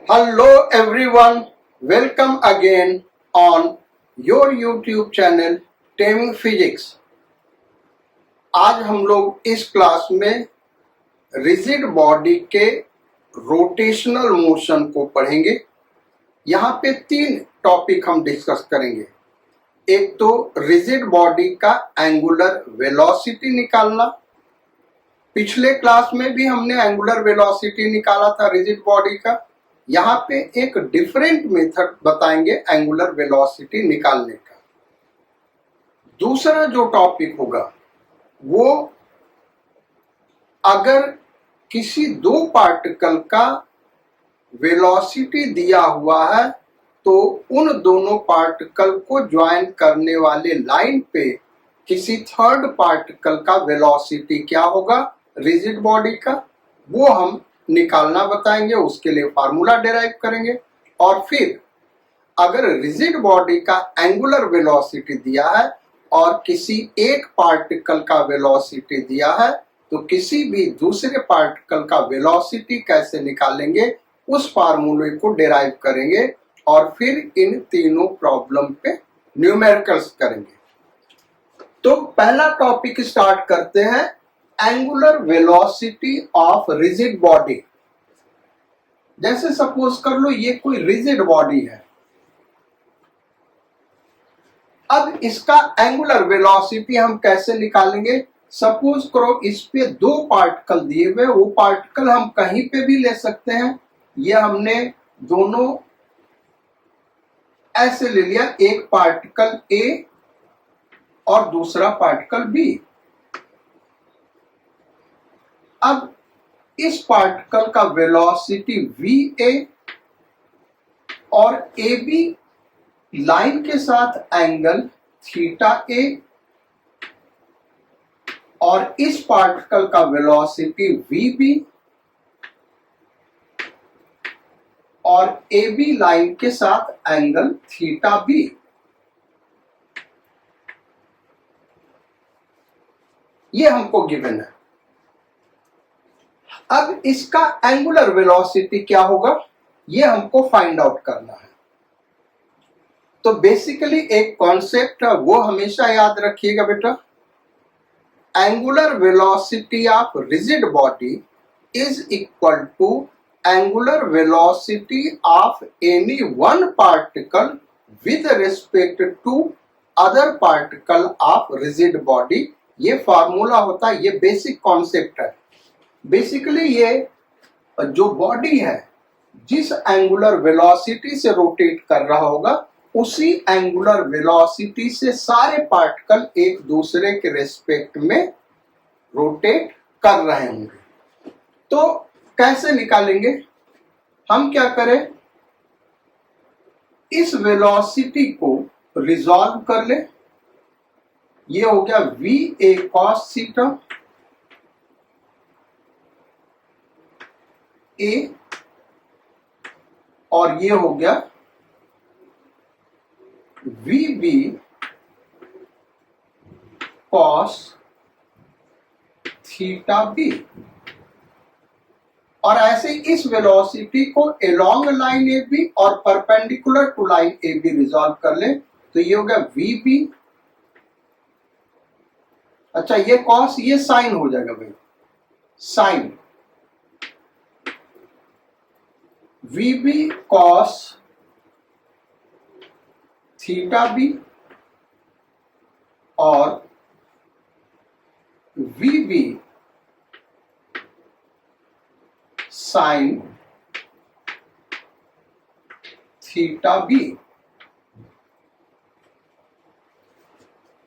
Hello everyone, welcome again on your YouTube channel Taming Physics। आज हम लोग इस क्लास में रिजिड बॉडी के रोटेशनल मोशन को पढ़ेंगे। यहाँ पे तीन टॉपिक हम डिस्कस करेंगे। एक तो रिजिड बॉडी का एंगुलर वेलोसिटी निकालना। पिछले क्लास में भी हमने एंगुलर वेलोसिटी निकाला था रिजिड बॉडी का। यहाँ पे एक डिफरेंट मेथड बताएंगे एंगुलर वेलोसिटी निकालने का। दूसरा जो टॉपिक होगा वो अगर किसी दो पार्टिकल का वेलोसिटी दिया हुआ है तो उन दोनों पार्टिकल को ज्वाइन करने वाले लाइन पे किसी थर्ड पार्टिकल का वेलोसिटी क्या होगा रिजिड बॉडी का, वो हम निकालना बताएंगे। उसके लिए फार्मूला डिराइव करेंगे। और फिर अगर रिजिड बॉडी का एंगुलर वेलोसिटी दिया है और किसी एक पार्टिकल का वेलोसिटी दिया है तो किसी भी दूसरे पार्टिकल का वेलोसिटी कैसे निकालेंगे उस फार्मूले को डिराइव करेंगे और फिर इन तीनों प्रॉब्लम पे न्यूमेरिकल्स करेंगे। तो पहला टॉपिक स्टार्ट करते हैं, angular velocity of rigid body. जैसे सपोज कर लो ये कोई रिजिड बॉडी है। अब इसका एंगुलर वेलोसिटी हम कैसे निकालेंगे? सपोज करो इस पे दो पार्टिकल दिए हुए, वो पार्टिकल हम कहीं पे भी ले सकते हैं। ये हमने दोनों ऐसे ले लिया, एक पार्टिकल ए और दूसरा पार्टिकल बी। अब इस पार्टिकल का वेलोसिटी वी ए और ए बी लाइन के साथ एंगल थीटा ए और इस पार्टिकल का वेलोसिटी वी बी और ए बी लाइन के साथ एंगल थीटा बी। ये हमको गिवन है। अब इसका एंगुलर वेलोसिटी क्या होगा ये हमको फाइंड आउट करना है। तो बेसिकली एक कॉन्सेप्ट है वो हमेशा याद रखिएगा बेटा। Angular velocity of rigid body is equal to angular velocity of any one particle with respect to other particle of rigid body. ये फॉर्मूला होता है, ये बेसिक कॉन्सेप्ट है। बेसिकली ये जो बॉडी है जिस एंगुलर वेलोसिटी से रोटेट कर रहा होगा उसी एंगुलर वेलोसिटी से सारे पार्टिकल एक दूसरे के रेस्पेक्ट में रोटेट कर रहे होंगे। तो कैसे निकालेंगे? हम क्या करें, इस वेलोसिटी को रिजॉल्व कर ले। ये हो गया V A cos theta A और ये हो गया V B cos theta B. और ऐसे इस वेलोसिटी को एलोंग लाइन ए बी और perpendicular to line A B resolve कर ले तो ये हो गया वी बी। अच्छा ये कॉस ये साइन हो जाएगा भाई, sine V B cos theta B और V B sine theta B.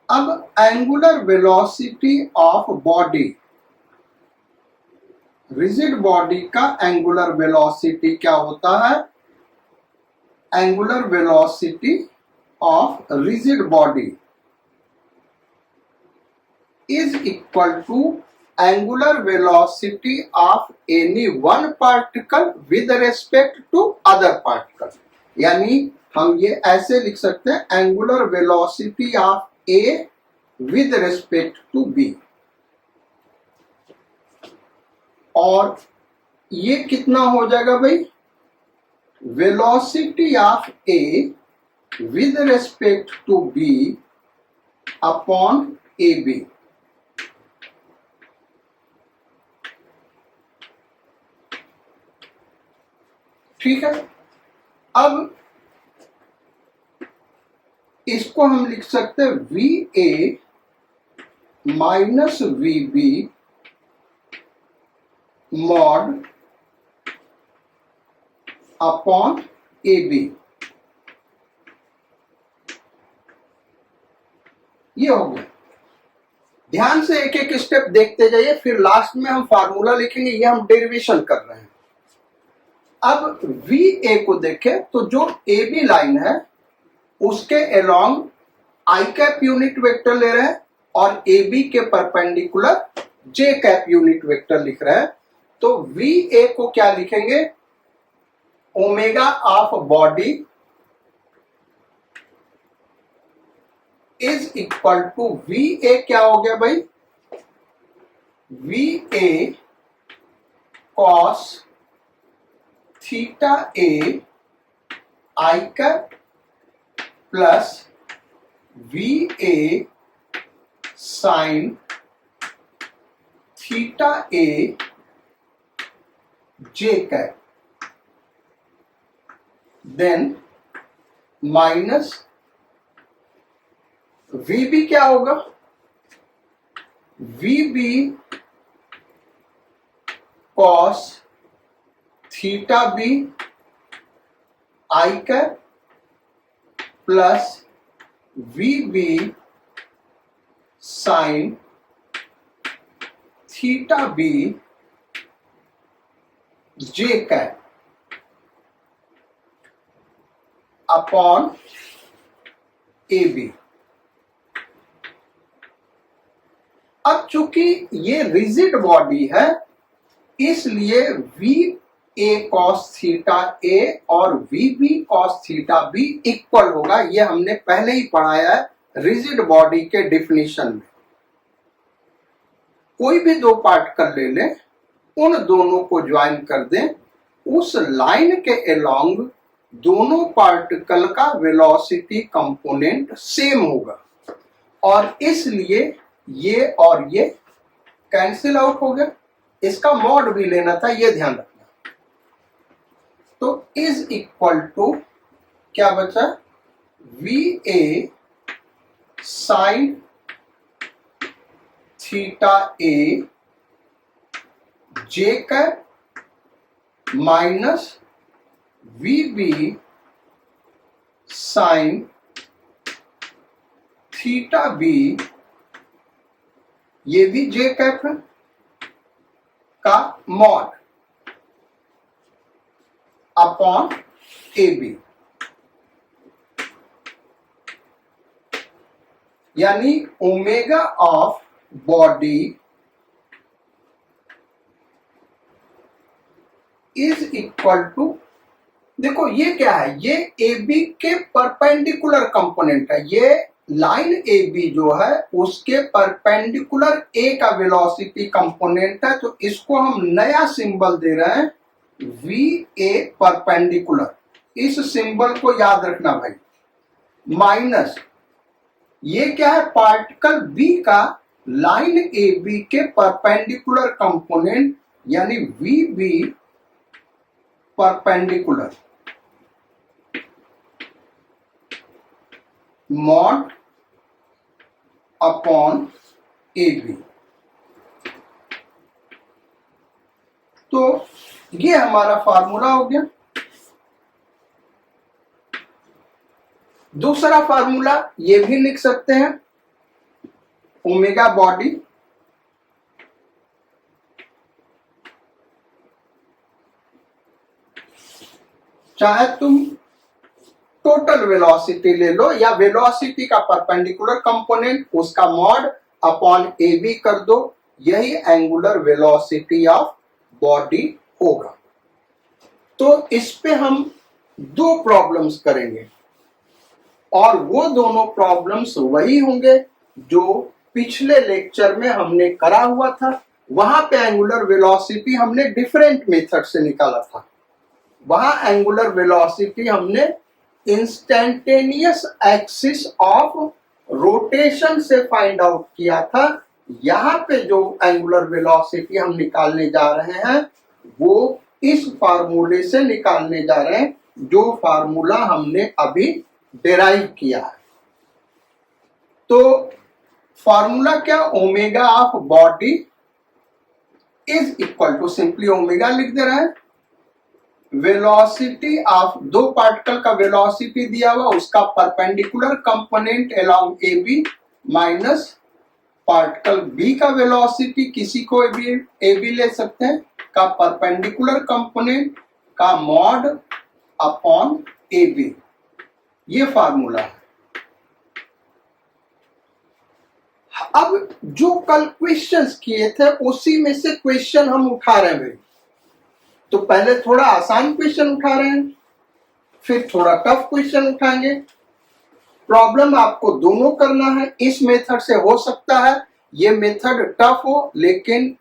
अब angular velocity of body, rigid body का एंगुलर वेलोसिटी क्या होता है? Angular velocity of rigid body is equal to angular velocity of any one particle with respect to other particle. यानी हम ये ऐसे लिख सकते हैं, angular velocity of A with respect to B. और ये कितना हो जाएगा भाई? velocity of A with respect to B upon AB. ठीक है, अब इसको हम लिख सकते हैं VA minus VB mod upon AB। ये हो गया। ध्यान से एक एक स्टेप देखते जाइए, फिर लास्ट में हम फार्मूला लिखेंगे। ये हम डेरिवेशन कर रहे हैं। अब VA को देखें तो जो AB लाइन है उसके along I cap unit vector ले रहे हैं और AB के perpendicular J cap unit vector लिख रहे हैं। तो VA को क्या लिखेंगे, omega of body is equal to VA क्या हो गया भाई, VA cos theta A I cap plus VA sine theta A J cap, then minus VB क्या होगा, VB cos theta B I cap plus VB sine theta B J cap upon AB। अब चूंकि ये rigid body है इसलिए VA cos theta A और VB cos theta B equal होगा। ये हमने पहले ही पढ़ाया है रिजिड बॉडी के डिफिनीशन में। कोई भी दो पार्टिकल ले लें, उन दोनों को ज्वाइन कर दें, उस लाइन के अलोंग दोनों पार्टिकल का वेलोसिटी कंपोनेंट सेम होगा और इसलिए ये और ये कैंसिल आउट हो गया। इसका मॉड भी लेना था, ये ध्यान रखना। तो इज इक्वल टू क्या बचा, VA sine theta A J cap minus VB sine theta B, ये भी J कैप है, का मॉड अपॉन AB। यानी omega of body is equal to, देखो ये क्या है, ये AB के परपेंडिकुलर कंपोनेंट है। ये लाइन AB जो है उसके परपेंडिकुलर A का वेलोसिटी कंपोनेंट है। तो इसको हम नया सिंबल दे रहे हैं VA परपेंडिकुलर। इस सिंबल को याद रखना भाई। माइनस ये क्या है, पार्टिकल B का लाइन AB के परपेंडिकुलर कंपोनेंट यानी VB perpendicular mod upon AB। तो ये हमारा फार्मूला हो गया। दूसरा फार्मूला ये भी लिख सकते हैं, ओमेगा बॉडी चाहे तुम टोटल वेलोसिटी ले लो या वेलोसिटी का परपेंडिकुलर कंपोनेंट उसका मॉड अपॉन AB कर दो, यही एंगुलर वेलोसिटी ऑफ बॉडी होगा। तो इस पे हम दो प्रॉब्लम्स करेंगे और वो दोनों प्रॉब्लम्स वही होंगे जो पिछले लेक्चर में हमने करा हुआ था। वहां पे एंगुलर वेलोसिटी हमने डिफरेंट मेथड से निकाला था। वहां एंगुलर वेलोसिटी हमने इंस्टेंटेनियस एक्सिस ऑफ रोटेशन से फाइंड आउट किया था। यहाँ पे जो एंगुलर वेलोसिटी हम निकालने जा रहे हैं वो इस फार्मूले से निकालने जा रहे हैं जो फार्मूला हमने अभी डिराइव किया है। तो फार्मूला क्या, omega of body is equal to, simply omega लिख दे रहे हैं, वेलोसिटी ऑफ, दो पार्टिकल का वेलोसिटी दिया हुआ, उसका perpendicular component along A B minus particle B का वेलोसिटी, किसी को ए बी ले सकते हैं, का परपेंडिकुलर कंपोनेंट का मॉड अपॉन ए बी। ये फार्मूला है। अब जो कल क्वेश्चंस किए थे उसी में से क्वेश्चन हम उठा रहे हैं। तो पहले थोड़ा आसान क्वेश्चन उठा रहे हैं, फिर थोड़ा टफ क्वेश्चन उठाएंगे। प्रॉब्लम आपको दोनों करना है। इस मेथड से हो सकता है ये मेथड टफ हो, लेकिन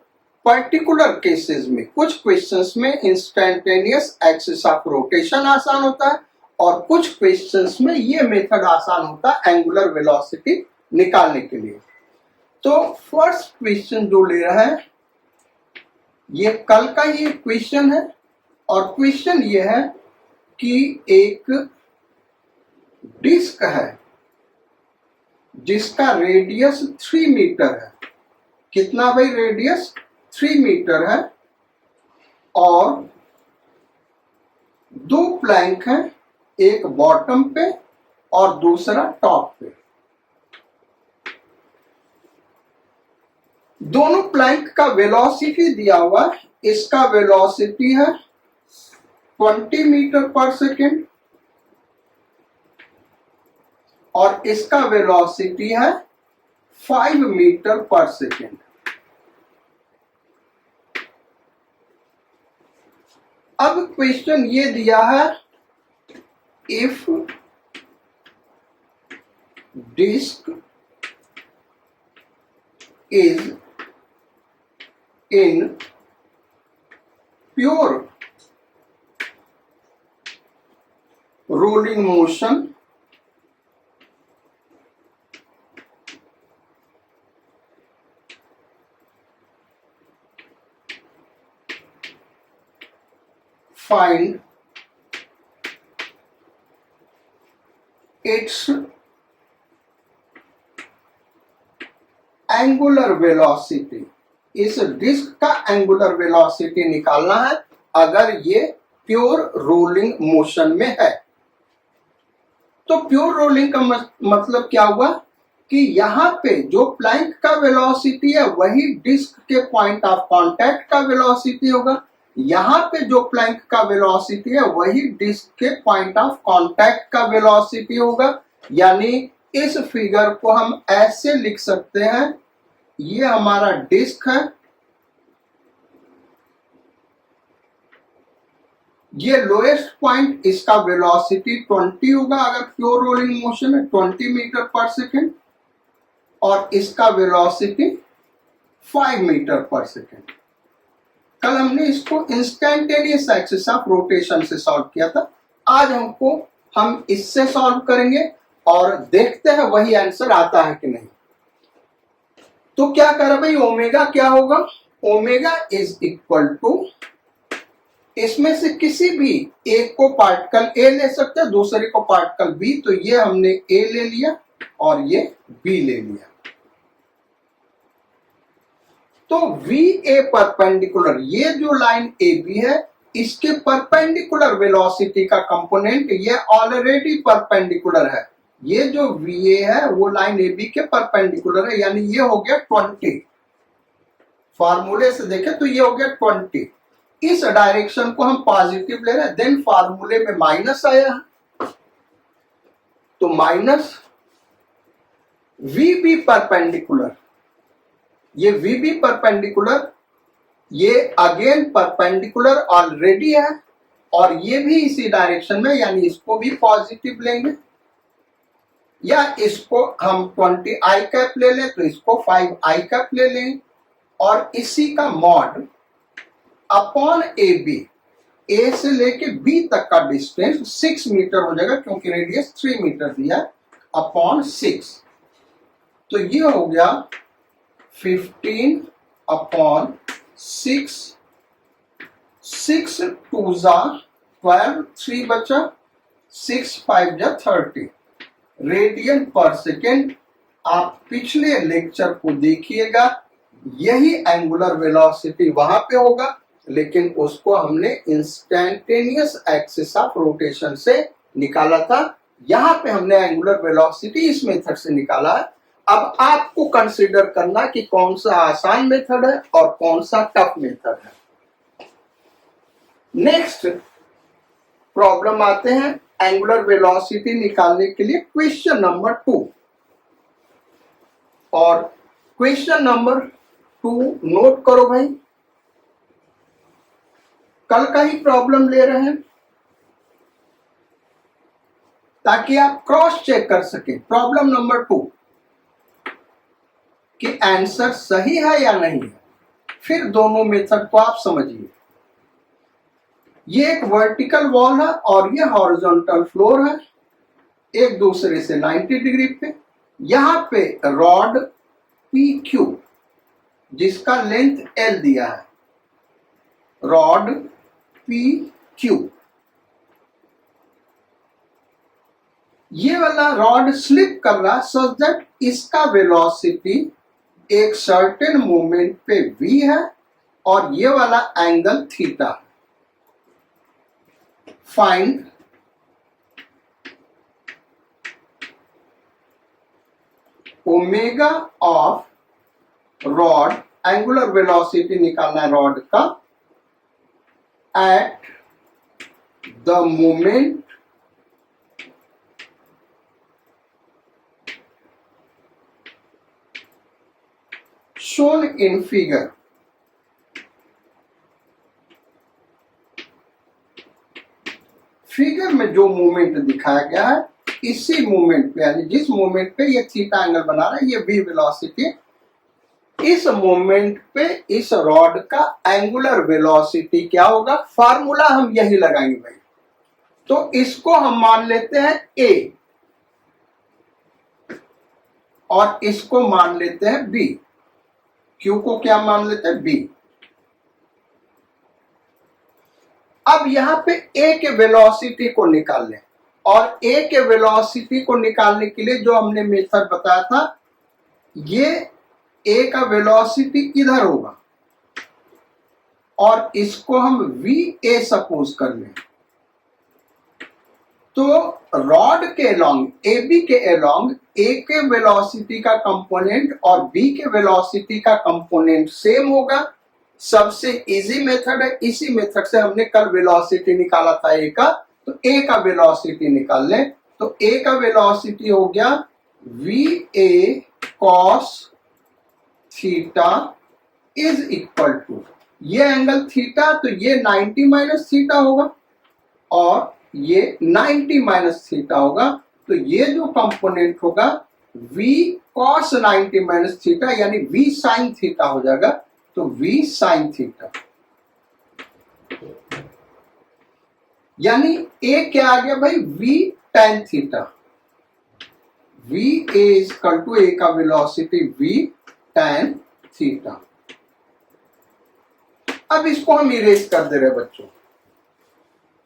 पर्टिकुलर केसेस में, कुछ क्वेश्चंस में इंस्टेंटेनियस एक्सिस ऑफ रोटेशन आसान होता है और कुछ क्वेश्चंस में ये मेथड आसान होता है एंगुलर वेलोसिटी निकालने के लिए। तो फर्स्ट क्वेश्चन जो ले रहा है ये कल का ये क्वेश्चन है और क्वेश्चन ये है कि एक डिस्क है जिसका रेडियस 3 मीटर है। कितना भाई, रेडियस 3 मीटर है और दो प्लैंक हैं, एक बॉटम पे और दूसरा टॉप पे। दोनों प्लैंक का वेलोसिटी दिया हुआ है। इसका वेलोसिटी है 20 मीटर पर सेकेंड और इसका वेलोसिटी है 5 मीटर पर सेकेंड। अब क्वेश्चन ये दिया है, if disc is in pure rolling motion find its angular velocity। इस डिस्क का एंगुलर वेलोसिटी निकालना है अगर ये प्योर रोलिंग मोशन में है। तो प्योर रोलिंग का मतलब क्या हुआ कि यहाँ पे जो प्लैंक का वेलोसिटी है वही डिस्क के पॉइंट ऑफ कांटेक्ट का वेलोसिटी होगा। यहाँ पे जो प्लैंक का वेलोसिटी है वही डिस्क के पॉइंट ऑफ कांटेक्ट का वेलोसिटी होगा। यानी इस फिगर को हम ऐसे लिख सकते हैं, ये हमारा डिस्क है, ये लोएस्ट पॉइंट, इसका वेलोसिटी 20 होगा अगर प्योर रोलिंग मोशन है, 20 मीटर पर सेकेंड, और इसका वेलोसिटी 5 मीटर पर सेकेंड। कल हमने इसको इंस्टेंटेनियस एक्सिस ऑफ रोटेशन से सॉल्व किया था। आज हम इससे सॉल्व करेंगे और देखते हैं वही आंसर आता है कि नहीं। तो क्या करें भाई, ओमेगा क्या होगा, ओमेगा इज इक्वल टू, इसमें से किसी भी एक को पार्टिकल ए ले सकते हैं, दूसरे को पार्टिकल बी। तो ये हमने ए ले लिया और ये बी ले लिया। तो वी ए परपेंडिकुलर, ये जो लाइन ए बी है इसके परपेंडिकुलर वेलोसिटी का कंपोनेंट ये ऑलरेडी परपेंडिकुलर है। ये जो वी ए है वो लाइन ए बी के परपेंडिकुलर है, यानी ये हो गया 20। फार्मूले से देखें तो ये हो गया 20। इस डायरेक्शन को हम पॉजिटिव ले रहे हैं, देन फार्मूले में माइनस आया है तो माइनस वी बी परपेंडिकुलर, ये वी बी परपेंडिकुलर, ये अगेन परपेंडिकुलर ऑलरेडी है और ये भी इसी डायरेक्शन में, यानी इसको भी पॉजिटिव लेंगे, या इसको हम 20 आई कैप ले लें तो इसको 5 आई कैप ले लें और इसी का मॉड अपॉन ए बी। ए से लेके बी तक का डिस्टेंस 6 मीटर हो जाएगा, क्योंकि रेडियस 3 मीटर दिया अपॉन 6। तो ये हो गया 15 अपॉन 6, 6 2 जा 12, 3 बचा, 6 5 जा 30 रेडियन पर सेकेंड। आप पिछले लेक्चर को देखिएगा, यही एंगुलर वेलोसिटी वहां पे होगा, लेकिन उसको हमने इंस्टैन्टेनियस एक्सिस ऑफ रोटेशन से निकाला था। यहां पे हमने एंगुलर वेलोसिटी इस मेथड से निकाला है। अब आपको कंसीडर करना कि कौन सा आसान मेथड है और कौन सा टफ मेथड है। नेक्स्ट प्रॉब्लम आते हैं एंगुलर वेलोसिटी निकालने के लिए क्वेश्चन नंबर 2। और क्वेश्चन नंबर 2 नोट करो भाई, कल का ही प्रॉब्लम ले रहे हैं ताकि आप क्रॉस चेक कर सके प्रॉब्लम नंबर 2 कि आंसर सही है या नहीं है। फिर दोनों मेथड को आप समझिए। ये एक वर्टिकल वॉल है और ये हॉरिजॉन्टल फ्लोर है, एक दूसरे से 90 डिग्री पे। यहां पे रॉड PQ जिसका लेंथ L दिया है, रॉड PQ, ये वाला रॉड स्लिप कर रहा सच दैट इसका वेलोसिटी एक सर्टेन मोमेंट पे v है और ये वाला angle theta. Find omega of rod, angular velocity निकालना है रॉड का at the moment shown in figure। Figure में जो मूवमेंट दिखाया गया है, इसी मूवमेंट पे, यानी जिस मूवमेंट पे ये थीटा एंगल बना रहा है, ये v वेलोसिटी, इस मूवमेंट पे इस रॉड का एंगुलर वेलोसिटी क्या होगा, फार्मूला हम यही लगाएंगे भाई। तो इसको हम मान लेते हैं a और इसको मान लेते हैं b। Q को क्या मान लेते हैं, B। अब यहां पे A के वेलोसिटी को निकाल लें, और A के वेलोसिटी को निकालने के लिए जो हमने मेथड बताया था, ये A का वेलोसिटी इधर होगा और इसको हम VA सपोज कर लें। तो रॉड के अलोंग, AB के अलोंग A के वेलोसिटी का कंपोनेंट और B के वेलोसिटी का कंपोनेंट सेम होगा। सबसे इजी मेथड है, इसी मेथड से हमने कल वेलोसिटी निकाला था A का। तो A का वेलोसिटी निकाल लें। तो A का वेलोसिटी हो गया VA cos थीटा इज इक्वल टू, ये एंगल थीटा, तो ये 90 माइनस थीटा होगा और ये 90 माइनस थीटा होगा। तो ये जो कंपोनेंट होगा v cos 90 माइनस थीटा, यानी v sin थीटा हो जाएगा। तो v sin थीटा, यानी a क्या आ गया भाई, v tan theta. v a is equal to a का वेलोसिटी v tan थीटा। अब इसको हम इरेज कर दे रहे बच्चों,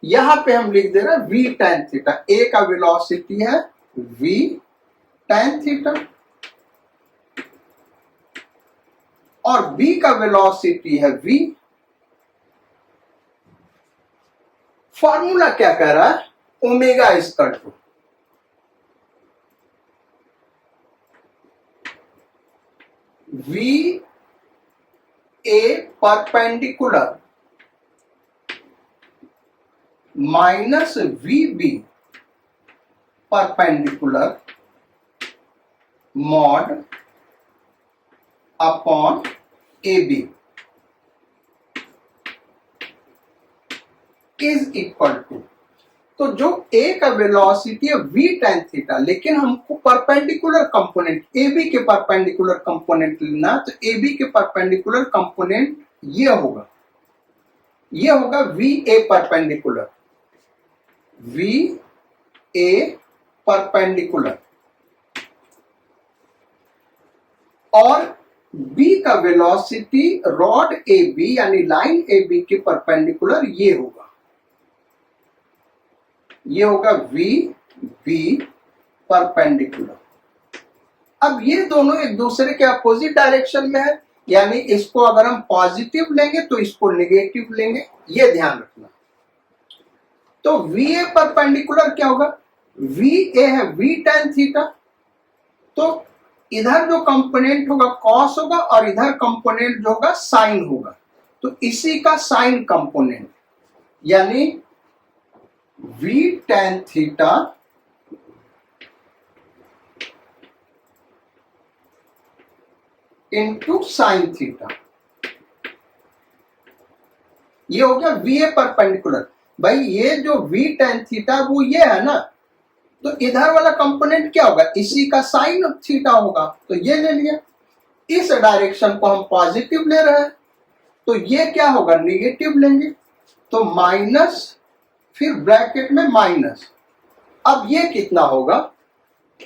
यहां पे हम लिख दे रहे हैं v tan थीटा। a का वेलोसिटी है v tan थीटा और b का वेलोसिटी है v। फॉर्मूला क्या कह रहा है, omega is equal to v a perpendicular minus VB perpendicular mod upon AB is equal to, तो जो A का वेलोसिटी है v tan थीटा, लेकिन हमको परपेंडिकुलर कंपोनेंट AB के परपेंडिकुलर कंपोनेंट लेना, तो AB के परपेंडिकुलर कंपोनेंट ये होगा ये होगा V A perpendicular, V A perpendicular, और बी का वेलोसिटी रॉड ए बी यानी लाइन ए बी के परपेंडिकुलर ये होगा वी बी परपेंडिकुलर। अब ये दोनों एक दूसरे के अपोजिट डायरेक्शन में है, यानी इसको अगर हम पॉजिटिव लेंगे तो इसको नेगेटिव लेंगे, ये ध्यान रखना। तो वी ए परपेंडिकुलर क्या होगा, वी ए है वी tan थीटा, तो इधर जो कंपोनेंट होगा कॉस होगा और इधर कंपोनेंट जो होगा साइन होगा, तो इसी का साइन कंपोनेंट यानी V tan theta into sine theta, ये हो गया वी ए परपेंडिकुलर। भाई ये जो वी tan थीटा वो ये है ना, तो इधर वाला कंपोनेंट क्या होगा, इसी का साइन थीटा होगा, तो ये ले लिया। इस डायरेक्शन को हम पॉजिटिव ले रहे हैं, तो ये क्या होगा, निगेटिव लेंगे, तो माइनस, फिर ब्रैकेट में माइनस। अब ये कितना होगा,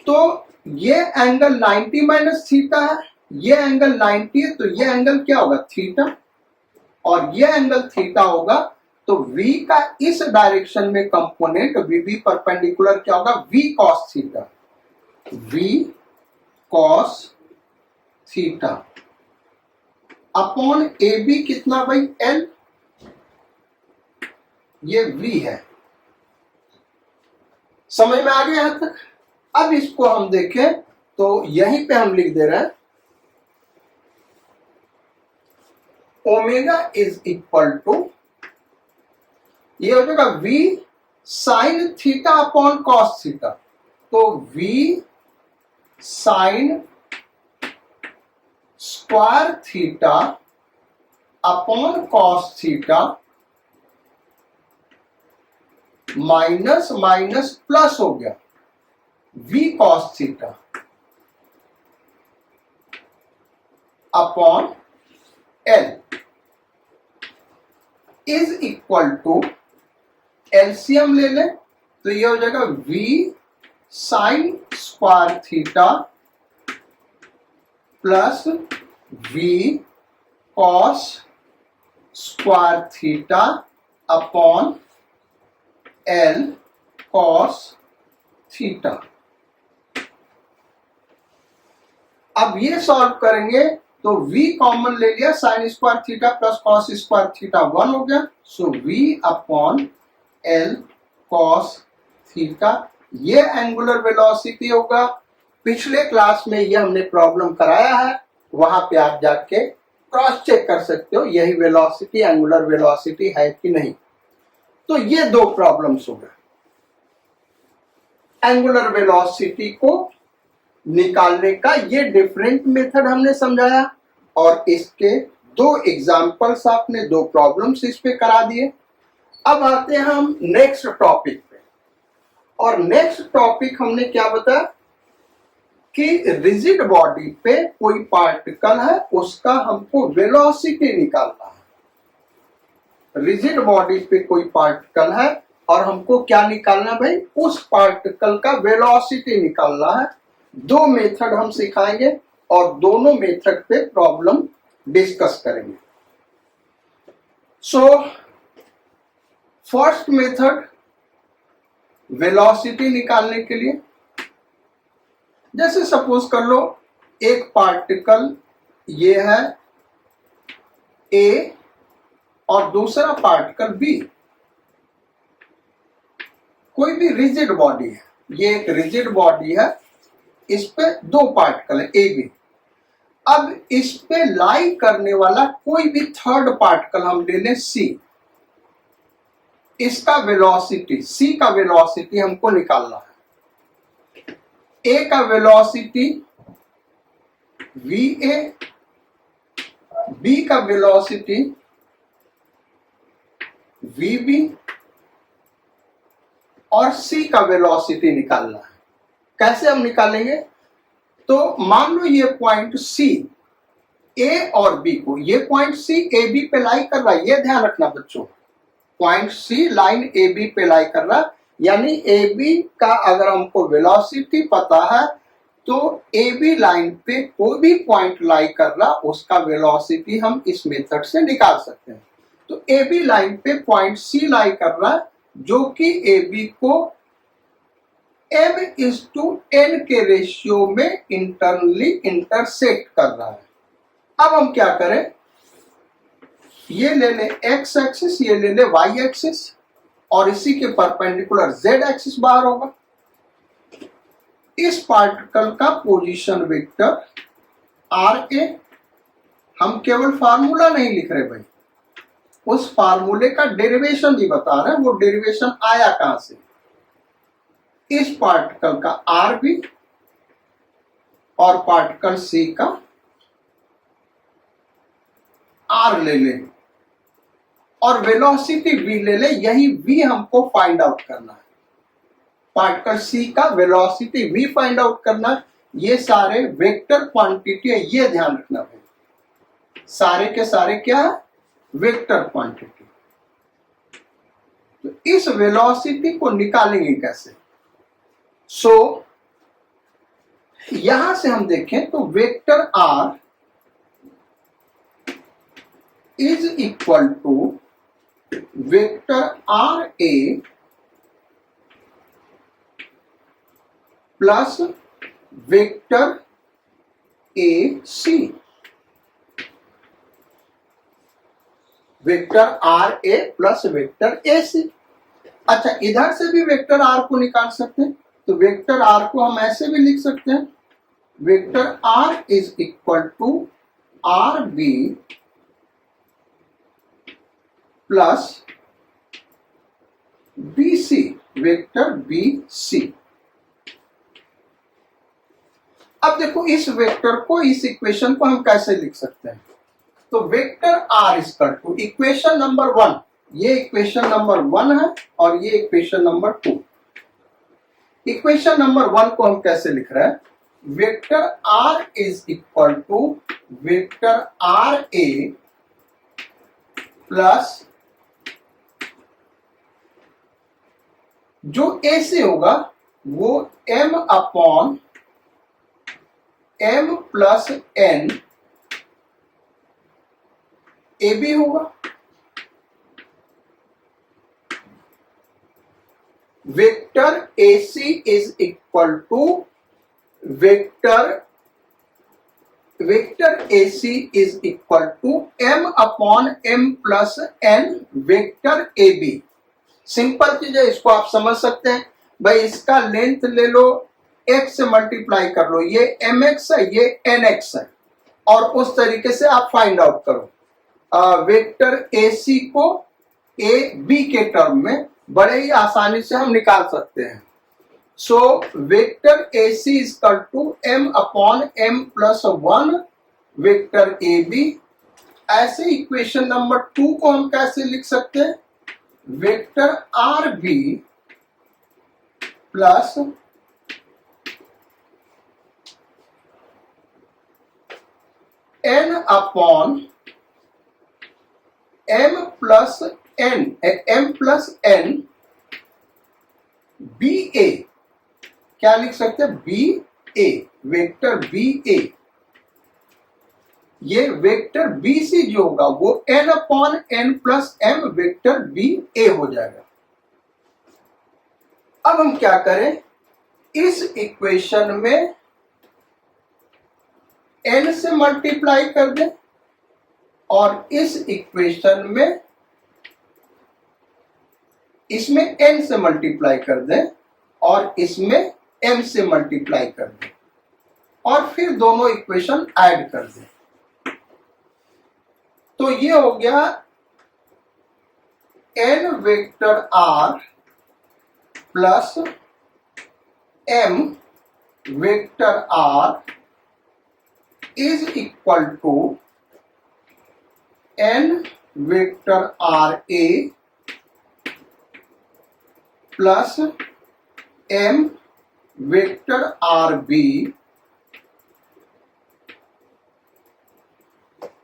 तो ये एंगल 90 माइनस थीटा है, ये एंगल 90 है, तो ये एंगल क्या होगा, थीटा, और ये एंगल थीटा होगा, तो v का इस डायरेक्शन में कंपोनेंट वी परपेंडिकुलर क्या होगा, v cos theta, v cos theta upon A B कितना भाई, l, ये v है। समझ में आ गया यहां तक। अब इसको हम देखें तो यहीं पे हम लिख दे रहे हैं ओमेगा इज इक्वल टू, ये हो जाएगा v sine theta upon cos theta, तो v sine square theta upon cos theta minus minus plus हो गया v cos theta upon l is equal to, LCM ले लें तो ये हो जाएगा v sine square theta plus v cos square theta upon l cos theta. अब ये सॉल्व करेंगे तो v कॉमन ले लिया, sine square theta plus cos square theta 1 हो गया, सो v upon l cos theta, ये एंगुलर वेलोसिटी होगा। पिछले क्लास में ये हमने प्रॉब्लम कराया है, वहां पे आप जाके क्रॉस चेक कर सकते हो यही वेलोसिटी एंगुलर वेलोसिटी है कि नहीं। तो ये दो प्रॉब्लम्स हो गए, एंगुलर वेलोसिटी को निकालने का ये डिफरेंट मेथड हमने समझाया, और इसके दो एग्जांपल्स आपने, दो प्रॉब्लम्स इस पे करा दिए। अब आते हैं हम नेक्स्ट टॉपिक पे, और नेक्स्ट टॉपिक हमने क्या बताया कि रिजिड बॉडी पे कोई पार्टिकल है, उसका हमको वेलोसिटी निकालना है। रिजिड बॉडी पे कोई पार्टिकल है और हमको क्या निकालना भाई, उस पार्टिकल का वेलोसिटी निकालना है। दो मेथड हम सिखाएंगे और दोनों मेथड पे प्रॉब्लम डिस्कस करेंगे। सो फर्स्ट मेथड वेलोसिटी निकालने के लिए, जैसे सपोज कर लो एक पार्टिकल ये है A और दूसरा पार्टिकल B, कोई भी रिजिड बॉडी है, ये एक रिजिड बॉडी है, इस पे दो पार्टिकल है A B। अब इस पे लाई करने वाला कोई भी थर्ड पार्टिकल हम ले लें C, इसका वेलोसिटी, C का वेलोसिटी हमको निकालना है। A का वेलोसिटी VA, B का वेलोसिटी VB और C का वेलोसिटी निकालना है। कैसे हम निकालेंगे, तो मान लो ये पॉइंट C A और B को, ये पॉइंट C A B पे लाई कर रहा है, ये ध्यान रखना बच्चों। Point C line A B पे लाई कर रहा है, यानी ए बी का अगर हमको वेलोसिटी पता है तो ए बी लाइन पे कोई भी पॉइंट लाई कर रहा उसका वेलोसिटी हम इस मेथड से निकाल सकते हैं। तो ए बी लाइन पे पॉइंट सी लाई कर रहा है जो कि ए बी को m/n के रेशियो में इंटरनली इंटरसेक्ट कर रहा है। अब हम क्या करें, ये ले ले x एक्सिस, ये ले ले y एक्सिस और इसी के परपेंडिकुलर z एक्सिस बाहर होगा। इस पार्टिकल का पोजीशन वेक्टर RA, हम केवल फार्मूला नहीं लिख रहे भाई, उस फार्मूले का डेरिवेशन भी बता रहे हैं, वो डेरिवेशन आया कहां से। इस पार्टिकल का RB और पार्टिकल C का R ले ले और वेलोसिटी V ले ले, यही V हमको फाइंड आउट करना है। पार्टिकल C का वेलोसिटी V फाइंड आउट करना है। ये सारे वेक्टर क्वांटिटी है, ये ध्यान रखना भाई, सारे के सारे क्या है, वेक्टर क्वांटिटी। तो इस वेलोसिटी को निकालेंगे कैसे। यहां से हम देखें तो vector R is equal to vector RA plus vector AC। Vector RA plus vector AC। अच्छा, इधर से भी वेक्टर R को निकाल सकते हैं, तो वेक्टर R को हम ऐसे भी लिख सकते हैं, vector R is equal to RB plus BC, vector BC। अब देखो इस वेक्टर को, इस इक्वेशन को हम कैसे लिख सकते हैं। तो vector R equal to equation number 1, ये इक्वेशन नंबर 1 है और ये इक्वेशन नंबर 2। इक्वेशन नंबर 1 को हम कैसे लिख रहे हैं, vector R is equal to vector RA plus जो AC होगा वो m/m प्लस n AB होगा। Vector AC is equal to vector AC is equal to m/m plus n vector AB। Simple चीज है, इसको आप समझ सकते हैं भाई। इसका लेंथ ले लो, x से मल्टीप्लाई कर लो, ये mx है, ये nx है, और उस तरीके से आप फाइंड आउट करो वेक्टर AC को a b के टर्म में बड़े ही आसानी से हम निकाल सकते हैं। So vector AC is equal to m/m plus 1 vector AB। ऐसे इक्वेशन नंबर 2 को हम कैसे लिख सकते हैं, vector RB plus n/m plus n BA। क्या लिख सकते हैं, BA, वेक्टर BA। ये वेक्टर BC जो होगा वो n/n plus m vector BA हो जाएगा। अब हम क्या करें, इस इक्वेशन में n से मल्टीप्लाई कर दें और इस इक्वेशन में इसमें n से मल्टीप्लाई कर दें और इसमें m से मल्टीप्लाई कर दें और फिर दोनों इक्वेशन ऐड कर दें। तो ये हो गया n vector R plus m vector R is equal to n vector RA plus m vector RB।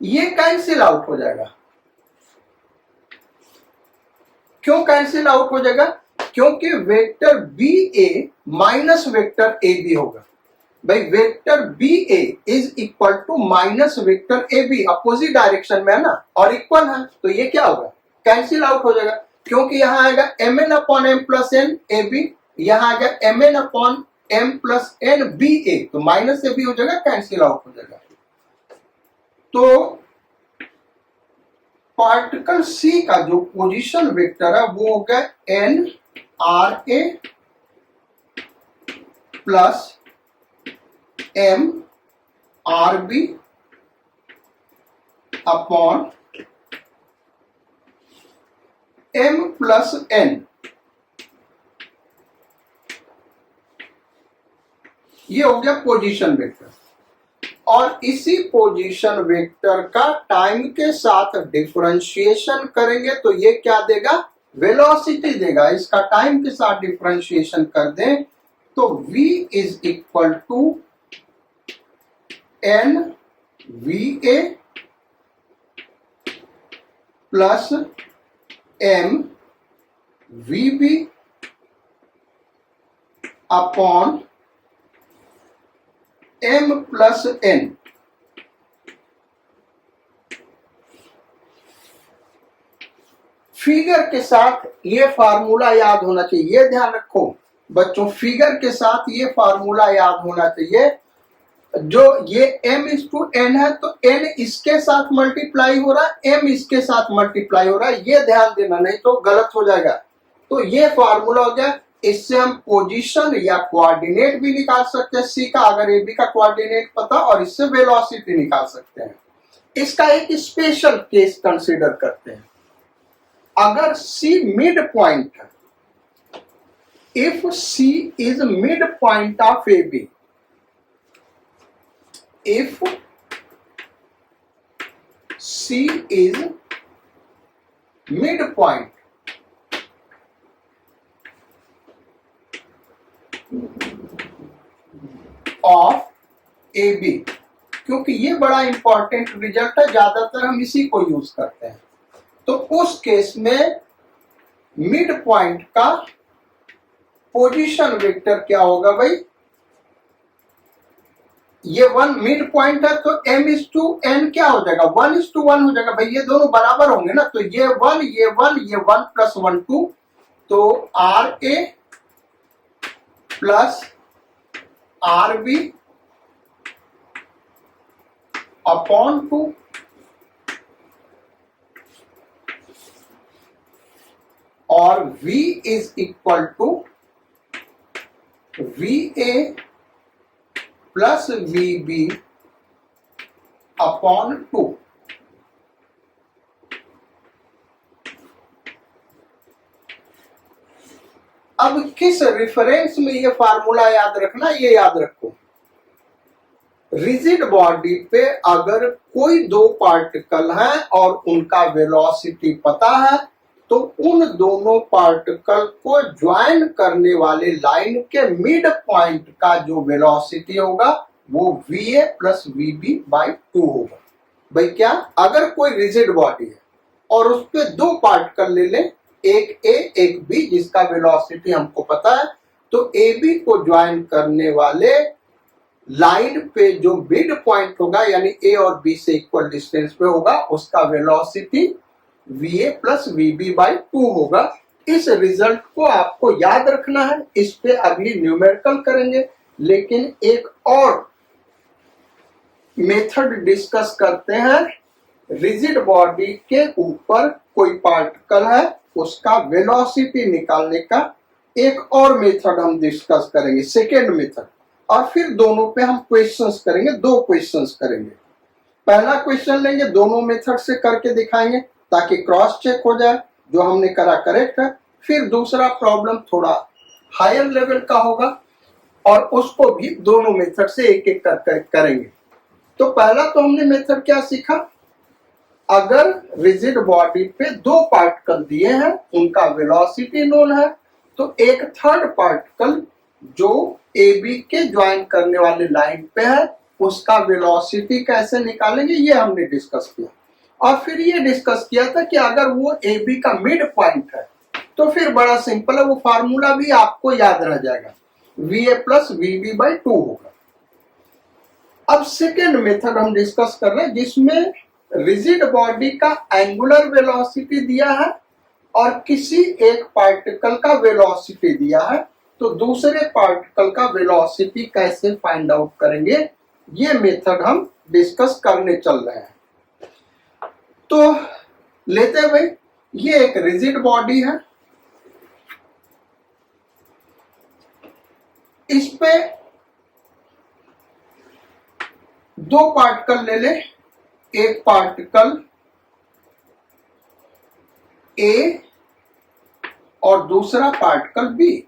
ये कैंसिल आउट हो जाएगा। क्यों कैंसिल आउट हो जाएगा? क्योंकि vector B A minus vector A B होगा। भाई vector B A is equal to minus vector A B, opposite direction में है ना और इक्वल है, तो ये क्या होगा? कैंसिल आउट हो जाएगा, क्योंकि यहाँ आएगा M N upon M plus N A B, यहाँ आएगा M N upon M plus N B A, तो माइनस से बी हो जाएगा, कैंसिल आउट हो जाएगा। तो पार्टिकल सी का जो पोजीशन वेक्टर है वो हो गया N R A plus M R B upon M plus N. ये हो गया पोजीशन वेक्टर, और इसी पोजीशन वेक्टर का टाइम के साथ डिफरेंशिएशन करेंगे तो ये क्या देगा? वेलोसिटी देगा। इसका टाइम के साथ डिफरेंशिएशन कर दें तो v is equal to N V A plus M V B upon M plus N. Figure के साथ ये फार्मूला याद होना चाहिए, ये ध्यान रखो बच्चों, फिगर के साथ ये फार्मूला याद होना चाहिए। जो ये m इज टू n है तो n इसके साथ मल्टीप्लाई हो रहा है, m इसके साथ मल्टीप्लाई हो रहा है, ये ध्यान देना, नहीं तो गलत हो जाएगा। तो ये फार्मूला हो गया, इससे हम पोजीशन या कोऑर्डिनेट भी निकाल सकते हैं सी का, अगर ए बी का कोऑर्डिनेट पता, और इससे वेलोसिटी निकाल सकते हैं। इसका एक स्पेशल केस कंसीडर करते हैं। अगर सी मिड पॉइंट है, if C is mid point of A B, if C is midpoint of AB, क्योंकि ये बड़ा इंपॉर्टेंट रिजल्ट है, ज्यादातर हम इसी को यूज करते हैं। तो उस केस में मिड पॉइंट का पोजीशन वेक्टर क्या होगा भाई? ये वन मिड पॉइंट है तो m इज टू n क्या हो जाएगा? 1:1 हो जाएगा भाई, ये दोनों बराबर होंगे ना, तो ये 1 ये 1 ये 1 प्लस 1 2, तो R A plus R B upon 2, और v is equal to V A plus V B upon 2। अब किस रेफरेंस में ये फार्मूला याद रखना, ये याद रखो। रिजिड बॉडी पे अगर कोई दो पार्टिकल हैं और उनका वेलोसिटी पता है, तो उन दोनों पार्टिकल को ज्वाइन करने वाले लाइन के मिड पॉइंट का जो वेलोसिटी होगा वो V A plus V B by 2 होगा। भाई क्या, अगर कोई रिजिड बॉडी है और उस पे दो पार्टिकल ले लें, एक ए एक बी, जिसका वेलोसिटी हमको पता है, तो ए बी को ज्वाइन करने वाले लाइन पे जो मिड पॉइंट होगा, यानी ए और बी से इक्वल डिस्टेंस पे होगा, उसका velocity V A plus V B by 2 होगा। इस रिजल्ट को आपको याद रखना है, इस पे अभी न्यूमेरिकल करेंगे, लेकिन एक और मेथड डिस्कस करते हैं। रिजिड बॉडी के ऊपर कोई पार्टिकल है, उसका वेलोसिटी निकालने का एक और मेथड हम डिस्कस करेंगे, सेकेंड मेथड, और फिर दोनों पे हम क्वेश्चंस करेंगे, 2 क्वेश्चंस करेंगे। पहला क्वेश्चन लेंगे, दोनों मेथड से करके दिखाएंगे ताकि क्रॉस चेक हो जाए जो हमने करा करेक्ट है। फिर दूसरा प्रॉब्लम थोड़ा हायर लेवल का होगा और उसको भी दोनों मेथड से एक एक कर करेंगे। तो पहला तो हमने मेथड क्या सीखा, अगर रिजिड बॉडी पे दो पार्टिकल दिए हैं, उनका वेलोसिटी नोन है, तो एक थर्ड पार्टिकल जो ए बी के ज्वाइन करने वाले लाइन पे है, उसका वेलोसिटी कैसे निकालेंगे ये हमने डिस्कस किया। और फिर ये डिस्कस किया था कि अगर वो ए बी का मिड पॉइंट है तो फिर बड़ा सिंपल है, वो फार्मूला भी आपको याद रह जाएगा, VA प्लस VB बाई 2 होगा। अब सेकेंड मेथड हम डिस्कस कर रहे हैं जिसमें रिजिड बॉडी का एंगुलर वेलोसिटी दिया है और किसी एक पार्टिकल का वेलोसिटी दिया है, तो दूसरे पार्टिकल का वेलोसिटी कैसे फाइंड आउट करेंगे, ये मेथड हम डिस्कस करने चल रहे हैं। तो लेते हैं भाई, ये एक रिजिड बॉडी है, इस पे दो पार्टिकल ले ले, एक पार्टिकल ए और दूसरा पार्टिकल बी।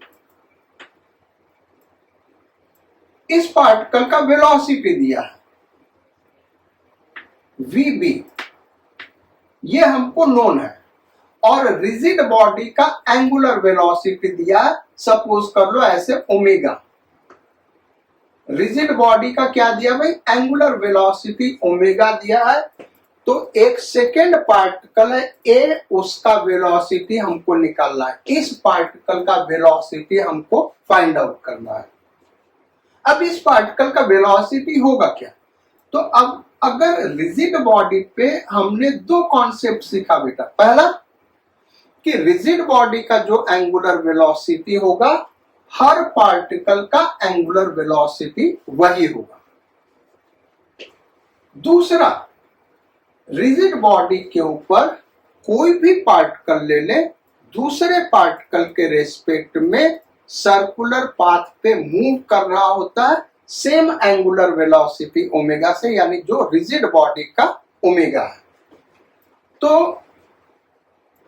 इस पार्टिकल का वेलोसिटी दिया है VB, ये हमको नोन है, और रिजिड बॉडी का एंगुलर वेलोसिटी दिया है, सपोज कर लो ऐसे ओमेगा। रिजिड बॉडी का क्या दिया भाई, एंगुलर वेलोसिटी ओमेगा दिया है। तो एक सेकेंड पार्टिकल है ए, उसका वेलोसिटी हमको निकालना है, इस पार्टिकल का वेलोसिटी हमको फाइंड आउट करना है। अब इस पार्टिकल का वेलोसिटी होगा क्या, तो अब अगर रिजिड बॉडी पे हमने दो कॉन्सेप्ट सीखा बेटा। पहला कि रिजिड बॉडी का जो एंगुलर वेलोसिटी होगा, हर पार्टिकल का एंगुलर वेलोसिटी वही होगा। दूसरा, रिजिड बॉडी के ऊपर कोई भी पार्टिकल ले ले, दूसरे पार्टिकल के रेस्पेक्ट में सर्कुलर पाथ पे मूव कर रहा होता है सेम एंगुलर वेलोसिटी ओमेगा से, यानी जो रिजिड बॉडी का ओमेगा है। तो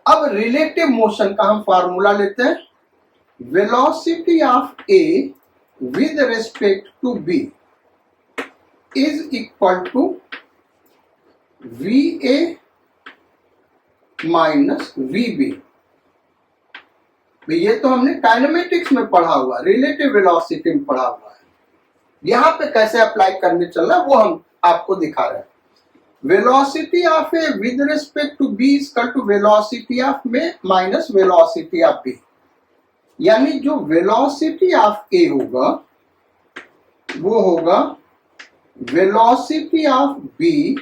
अब रिलेटिव मोशन का हम फार्मूला लेते हैं, velocity of A with respect to B is equal to VA minus VB। ये तो हमने काइनेमेटिक्स में पढ़ा हुआ, रिलेटिव वेलोसिटी में पढ़ा हुआ है, यहां पे कैसे अप्लाई करने चल रहा है वो हम आपको दिखा रहे हैं। Velocity of A with respect to B is equal to velocity of में माइनस वेलोसिटी ऑफ बी, यानी जो वेलोसिटी ऑफ ए होगा वो होगा velocity of B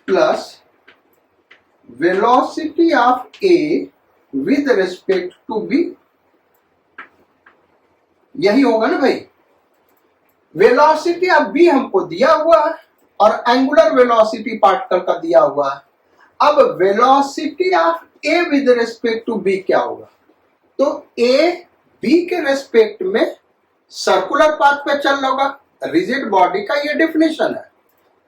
plus velocity of A with respect to B, यही होगा ना भाई। वेलोसिटी ऑफ बी हमको दिया हुआ है और एंगुलर वेलोसिटी पार्टिकल का दिया हुआ है। अब velocity of A with respect to B क्या होगा, तो ए बी के रेस्पेक्ट में सर्कुलर पाथ पे चल रहा होगा। रिजिड बॉडी का ये डेफिनेशन है,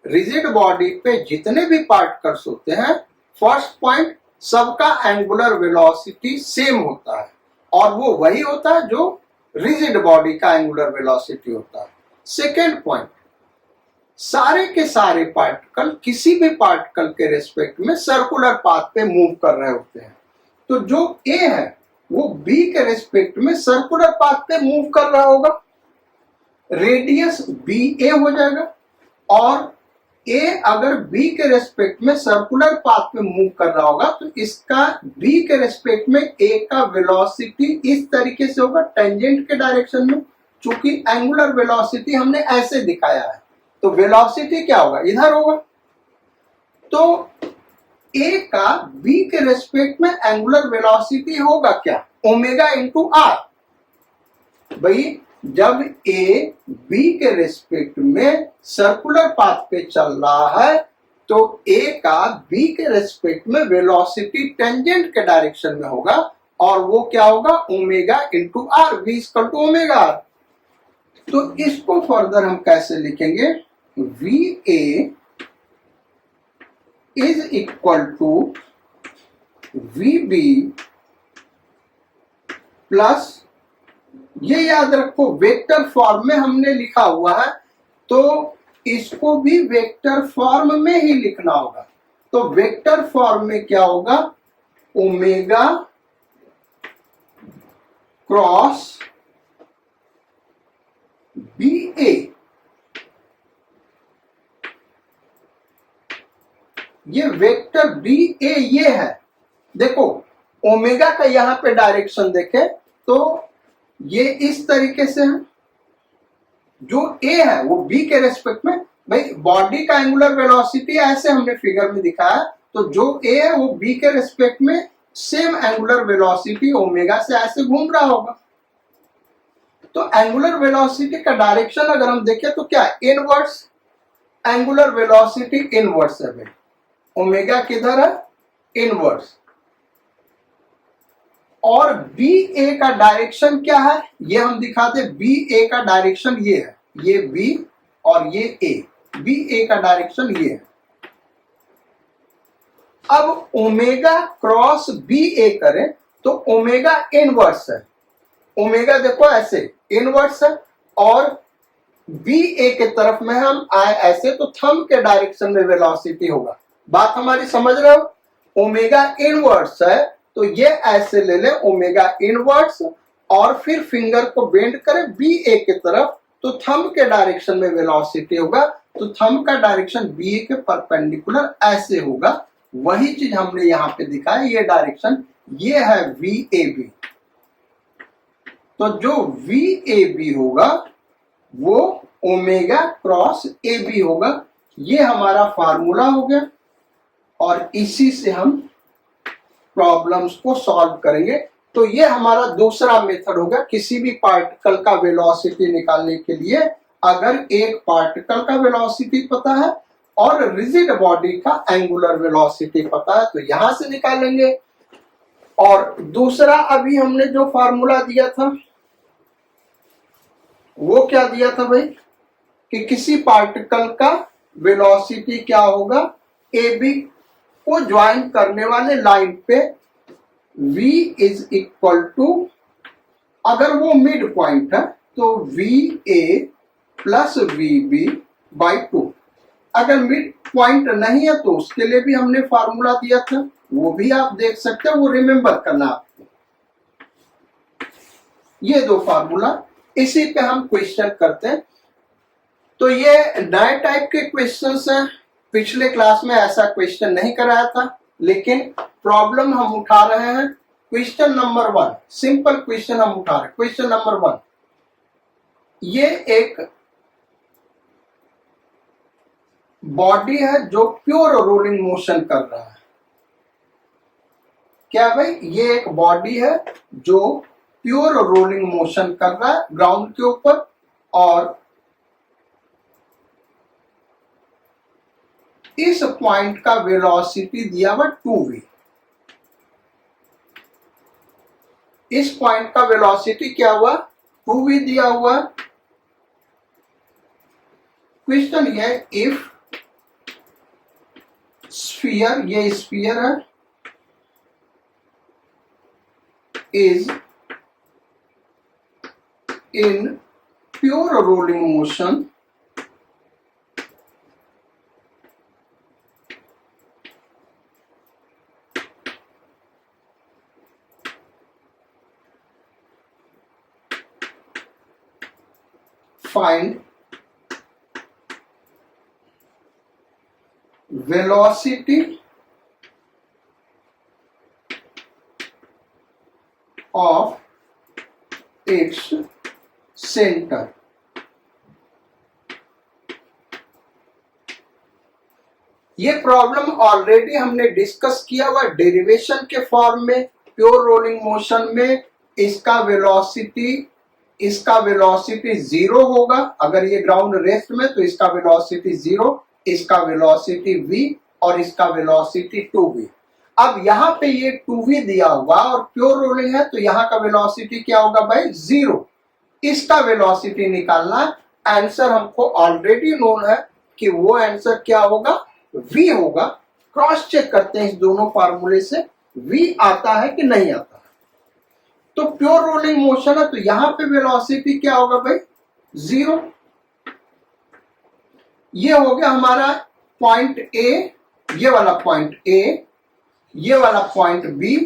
रिजिड बॉडी पे जितने भी पार्टिकल्स होते हैं, फर्स्ट पॉइंट सबका एंगुलर वेलोसिटी सेम होता है, और वो वही होता है जो रिजिड बॉडी का एंगुलर वेलोसिटी होता है। सेकेंड पॉइंट, सारे के सारे पार्टिकल किसी भी पार्टिकल के रेस्पेक्ट में सर्कुलर पाथ पे मूव कर रहे होते हैं, तो जो ए है वो बी के रेस्पेक्ट में सर्कुलर पाथ पे मूव कर रहा होगा, रेडियस बी ए हो जाएगा। और ए अगर बी के रेस्पेक्ट में सर्कुलर पाथ पे मूव कर रहा होगा तो इसका बी के रेस्पेक्ट में ए का वेलोसिटी इस तरीके से होगा, टेंजेंट के डायरेक्शन में। चूंकि एंगुलर वेलोसिटी हमने ऐसे दिखाया है, तो वेलोसिटी क्या होगा, इधर होगा। तो ए का बी के रेस्पेक्ट में एंगुलर वेलोसिटी होगा क्या, ओमेगा इंटू आर। भाई जब ए बी के रेस्पेक्ट में सर्कुलर पाथ पे चल रहा है तो ए का बी के रेस्पेक्ट में वेलोसिटी टेंजेंट के डायरेक्शन में होगा, और वो क्या होगा, omega into R, V equal to omega R. तो इसको फर्दर हम कैसे लिखेंगे, V A is equal to V B plus, ये याद रखो वेक्टर फॉर्म में हमने लिखा हुआ है, तो इसको भी वेक्टर फॉर्म में ही लिखना होगा। तो वेक्टर फॉर्म में क्या होगा, ओमेगा क्रॉस बी ए, ये वेक्टर बी ए ये है। देखो ओमेगा का यहाँ पे डायरेक्शन देखें तो ये इस तरीके से है, जो ए है वो बी के रेस्पेक्ट में, भाई बॉडी का एंगुलर वेलोसिटी ऐसे हमने फिगर में दिखाया, तो जो ए है वो बी के रेस्पेक्ट में सेम एंगुलर वेलोसिटी ओमेगा से ऐसे घूम रहा होगा। तो एंगुलर वेलोसिटी का डायरेक्शन अगर हम देखें तो क्या है, इनवर्स एंगुलर वेलोसिटी इनवर्स है भाई, ओमेगा किधर है, इनवर्स। और बी ए का डायरेक्शन क्या है, ये हम दिखाते, बी ए का डायरेक्शन ये है, ये बी और ये ए, बी ए का डायरेक्शन ये है। अब ओमेगा क्रॉस बी ए करें तो ओमेगा इनवर्स है, ओमेगा देखो ऐसे इनवर्स है, और बी ए के तरफ में हम आए ऐसे तो थंब के डायरेक्शन में वेलोसिटी होगा। बात हमारी समझ रहे हो, ओमेगा इनवर्स है तो ये ऐसे ले ले ओमेगा इनवर्स, और फिर फिंगर को बेंड करें बी ए के तरफ तो थंब के डायरेक्शन में वेलोसिटी होगा, तो थंब का डायरेक्शन बी ए के परपेंडिकुलर ऐसे होगा। वही चीज हमने यहाँ पे दिखाया, ये डायरेक्शन ये है वी ए बी। तो जो वी ए बी होगा वो ओमेगा क्रॉस ए बी होगा। ये हमारा फार्मूला हो गया, और इसी से हम प्रॉब्लम्स को सॉल्व करेंगे। तो ये हमारा दूसरा मेथड होगा किसी भी पार्टिकल का वेलोसिटी निकालने के लिए। अगर एक पार्टिकल का वेलोसिटी पता है और रिजिड बॉडी का एंगुलर वेलोसिटी पता है तो यहां से निकालेंगे। और दूसरा अभी हमने जो फार्मूला दिया था वो क्या दिया था भाई, कि किसी पार्टिकल का वेलोसिटी क्या होगा, ए बी को ज्वाइन करने वाले लाइन पे v इज इक्वल टू, अगर वो मिड पॉइंट है तो V A plus V B by 2। अगर मिड पॉइंट नहीं है तो उसके लिए भी हमने फार्मूला दिया था, वो भी आप देख सकते हैं, वो रिमेंबर करना आपको। ये दो फार्मूला, इसी पे हम क्वेश्चन करते हैं। तो ये नए टाइप के क्वेश्चंस हैं, पिछले क्लास में ऐसा क्वेश्चन नहीं कराया था, लेकिन प्रॉब्लम हम उठा रहे हैं। क्वेश्चन नंबर 1, सिंपल क्वेश्चन हम उठा रहे हैं। क्वेश्चन नंबर 1, ये एक बॉडी है जो प्योर रोलिंग मोशन कर रहा है। क्या भाई, ये एक बॉडी है जो प्योर रोलिंग मोशन कर रहा है ग्राउंड के ऊपर, और इस पॉइंट का वेलोसिटी दिया हुआ 2v। इस पॉइंट का वेलोसिटी क्या हुआ, 2v दिया हुआ। क्वेश्चन ये है, इफ स्फीयर, ये स्फीयर है, is in pure rolling motion find velocity of its center। ये प्रॉब्लम ऑलरेडी हमने डिस्कस किया हुआ डेरिवेशन के फॉर्म में। प्योर रोलिंग मोशन में इसका वेलोसिटी 0 होगा, अगर ये ग्राउंड रेस्ट में तो इसका वेलोसिटी 0, इसका वेलोसिटी v और इसका वेलोसिटी 2v। अब यहाँ पे ये 2v दिया हुआ और प्योर रोलिंग है तो यहाँ का वेलोसिटी क्या होगा भाई, 0। इसका वेलोसिटी निकालना, आंसर हमको ऑलरेडी नोन है कि वो आंसर क्या होगा, v होगा। क्रॉस चेक करते हैं इस दोनों फार्मूले से, v आता है कि नहीं आता। तो प्योर रोलिंग मोशन है तो यहां पे वेलोसिटी क्या होगा भाई, 0। ये हो गया हमारा पॉइंट ए, ये वाला पॉइंट ए, ये वाला पॉइंट बी।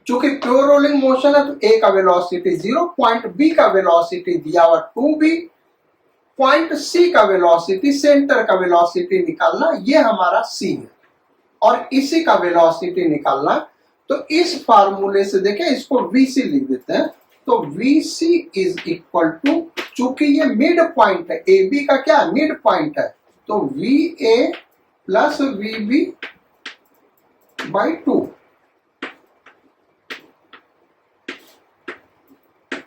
चूंकि प्योर रोलिंग मोशन है तो ए का वेलोसिटी 0, पॉइंट बी का वेलोसिटी दिया हुआ 2b, पॉइंट सी का वेलोसिटी, सेंटर का वेलोसिटी निकालना, ये हमारा सी है, और इसी का वेलोसिटी निकालना। तो इस फार्मूले से देखें, इसको VC लिख देते हैं। तो VC इज इक्वल टू, चूंकि ये मिड पॉइंट है, AB का क्या मिड पॉइंट है, तो VA प्लस VB बाई 2।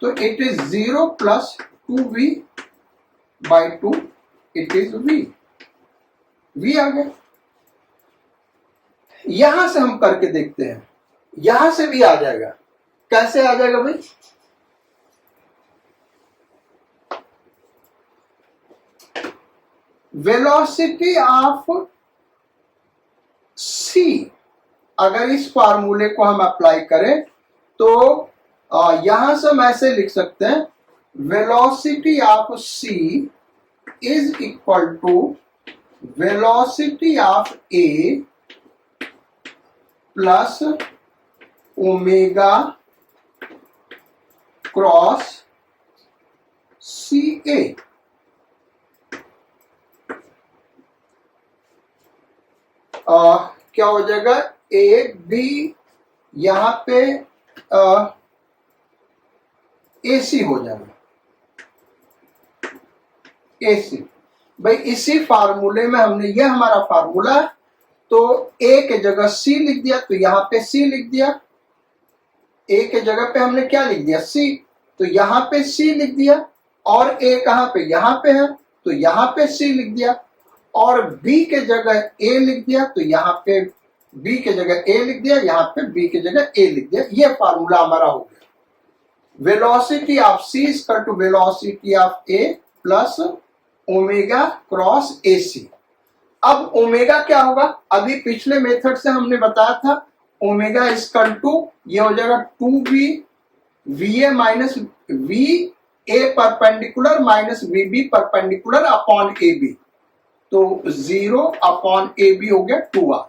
तो it is 0 plus 2V by 2, it is V आ गया। यहां से हम करके देखते हैं, यहां से भी आ जाएगा। कैसे आ जाएगा भाई? वेलोसिटी ऑफ C, अगर इस फार्मूले को हम अप्लाई करें तो यहां से हम ऐसे लिख सकते हैं, velocity of C is equal to velocity of A plus omega cross CA। क्या हो जाएगा? A B यहां पे AC हो जाएगा, AC। भाई इसी फार्मूले में हमने, ये हमारा फार्मूला है, तो A के जगह C लिख दिया, तो यहां पे C लिख दिया। A के जगह पे हमने क्या लिख दिया? C, तो यहां पे C लिख दिया। और A कहां पे? यहां पे है, तो यहां पे C लिख दिया। और B के जगह A लिख दिया, तो यहां पे B के जगह A लिख दिया, यहां पे B के जगह A लिख दिया। ये फार्मूला हमारा हो गया। Velocity of C is equal to velocity of A plus omega cross AC। अब ओमेगा क्या होगा? अभी पिछले मेथड से हमने बताया था, ओमेगा इज इक्वल टू, ये हो जाएगा 2V VA minus VA perpendicular minus VB perpendicular upon AB। तो 0 अपॉन AB हो गया 2R,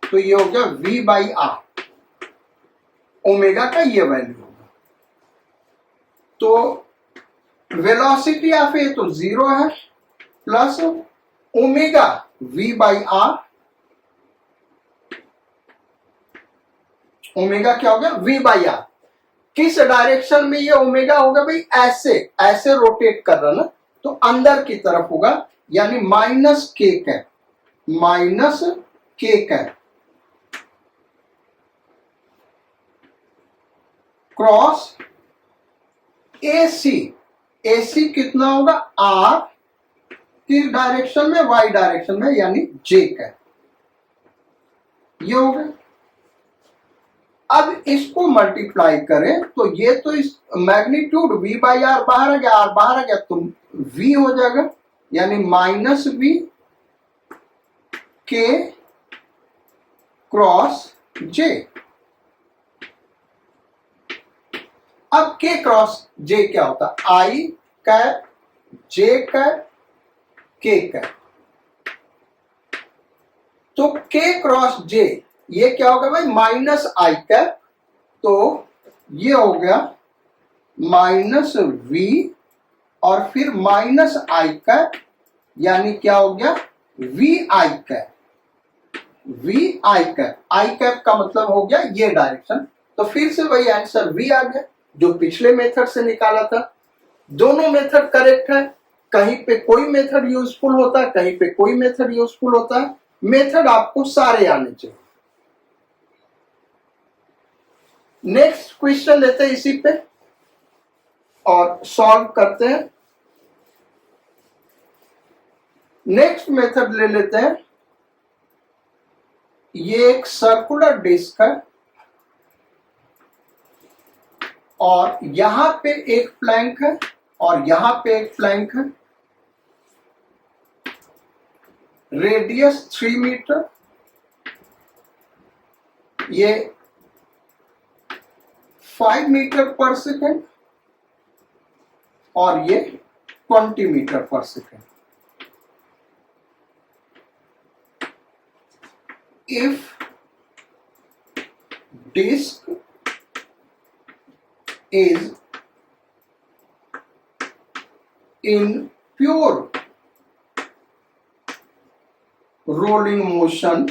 तो ये हो गया V बाई R। ओमेगा का ये वैल्यू होगा। तो वेलोसिटी ऑफ ए तो 0 है, plus omega V by R, omega क्या हो गया? V by R। किस डायरेक्शन में ये ओमेगा होगा भाई? ऐसे ऐसे रोटेट कर रहा ना, तो अंदर की तरफ होगा, यानी minus K cap, minus K cap cross AC। AC कितना होगा? R, किस डायरेक्शन में? Y डायरेक्शन में, यानी J कैप। ये हो गया। अब इसको मल्टीप्लाई करें तो ये तो इस मैग्नीट्यूड V बाई R बाहर आ गया, R बाहर आ गया, तो V हो जाएगा, यानी minus V K cross J। अब K क्रॉस J क्या होता है? I cap J cap K cap. तो K क्रॉस J ये क्या होगा भाई? माइनस I कैप, तो ये हो गया माइनस V और फिर माइनस I कैप, यानी क्या हो गया? VI cap, VI cap. I cap का मतलब हो गया ये डायरेक्शन। तो फिर से वही आंसर V आ गया जो पिछले मेथड से निकाला था। दोनों मेथड करेक्ट है, कहीं पे कोई मेथड यूजफुल होता है, कहीं पे कोई मेथड यूजफुल होता है। मेथड आपको सारे आने चाहिए। नेक्स्ट क्वेश्चन लेते हैं इसी पे और सॉल्व करते हैं। नेक्स्ट मेथड ले लेते हैं। ये एक सर्कुलर डिस्क है और यहां पे एक फ्लैंक है और यहां पे एक फ्लैंक है। रेडियस 3 मीटर, ये 5 मीटर पर सेकेंड और ये 20 मीटर पर second. If disc is in pure rolling motion,